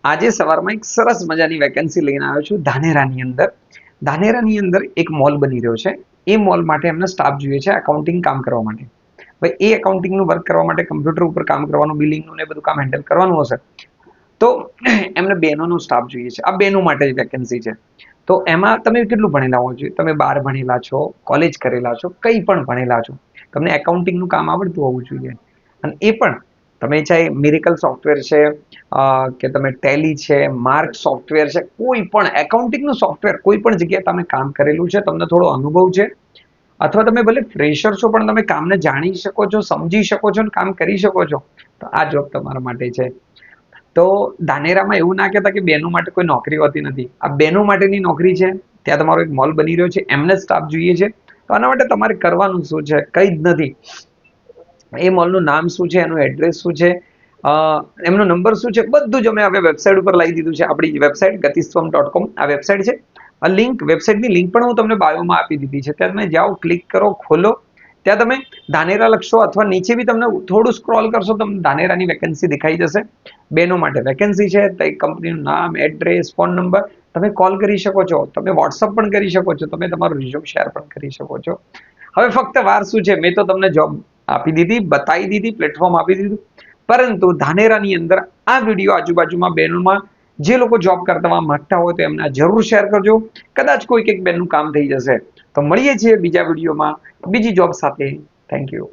આજે સવારમાં એક સરસ મજાની વેકેન્સી લઈને આવ્યો છું ધાનેરાની અંદર. ધાનેરાની અંદર એક મોલ બની રહ્યો છે. એ મોલ માટે એમને સ્ટાફ જોઈએ છે એકાઉન્ટિંગ કામ કરવા માટે. ભાઈ એ એકાઉન્ટિંગનું વર્ક કરવા માટે કમ્પ્યુટર ઉપર કામ કરવાનું, બિલિંગનું ને બધું કામ હેન્ડલ કરવાનું હશે. તો એમને બહેનોનો સ્ટાફ જોઈએ છે. આ બહેનો માટે જ વેકેન્સી છે. તો એમાં તમે કેટલું ભણેલા હોવા જોઈએ? તમે 12 ભણેલા છો, કોલેજ કરેલા છો, કંઈ પણ ભણેલા છો, તમને એકાઉન્ટિંગનું કામ આવડતું હોવું જોઈએ. અને એ પણ તમે ચાહે મિરેકલ સોફ્ટવેર છે, કે તમે ટેલી છે, માર્ક સોફ્ટવેર છે, કોઈ પણ એકાઉન્ટિંગનું સોફ્ટવેર કોઈ પણ જગ્યાએ તમે કામ કરેલું છે, તમને થોડો અનુભવ છે, અથવા તમે ભલે ફ્રેશર છો પણ તમે કામને જાણી શકો છો, સમજી શકો છો અને કામ કરી શકો છો, તો આ જોબ તમારા માટે છે. તો ધાનેરામાં એવું ના કહેતા કે બહેનો માટે કોઈ નોકરી હોતી નથી. આ બહેનો માટેની નોકરી છે. ત્યાં તમારો એક મોલ બની રહ્યો છે, એમને સ્ટાફ જોઈએ છે. તો આના માટે તમારે કરવાનું શું છે? કંઈ જ નથી. એ મોલનું નામ શું છે, એનું એડ્રેસ શું છે, એમનો નંબર શું છે, બધું જ અમે હવે વેબસાઇટ ઉપર લાવી દીધું છે. આપણી વેબસાઇટ gatiSwarm.com આ વેબસાઇટ છે. આ વેબસાઇટની લિંક પણ હું તમને બાયોમાં આપી દીધી છે. ત્યાં તમે જાઓ, ક્લિક કરો, ખોલો. ત્યાં તમે ધાનેરા લખશો અથવા નીચે બી તમને થોડું સ્ક્રોલ કરશો, તમને ધાનેરાની વેકેન્સી દેખાઈ જશે. બહેનો માટે વેકેન્સી છે. તો કંપનીનું નામ, એડ્રેસ, ફોન નંબર, તમે કોલ કરી શકો છો, તમે વોટ્સઅપ પણ કરી શકો છો, તમે તમારું રિઝ્યુમ શેર પણ કરી શકો છો. હવે ફક્ત વાર શું છે? મેં તો તમને જોબ આપી દીધી, બતાવી દીધી, પ્લેટફોર્મ આપી દીધું. પરંતુ ધાનેરાની અંદર આ વિડીયો આજુબાજુમાં બહેનોમાં જે લોકો જોબ કરતા માંગતા હોય તો એમને જરૂર શેર કરજો. કદાચ કોઈક એક બેનનું કામ થઈ જશે. તો મળીએ છીએ બીજા વિડીયોમાં બીજી જોબ સાથે. Thank you.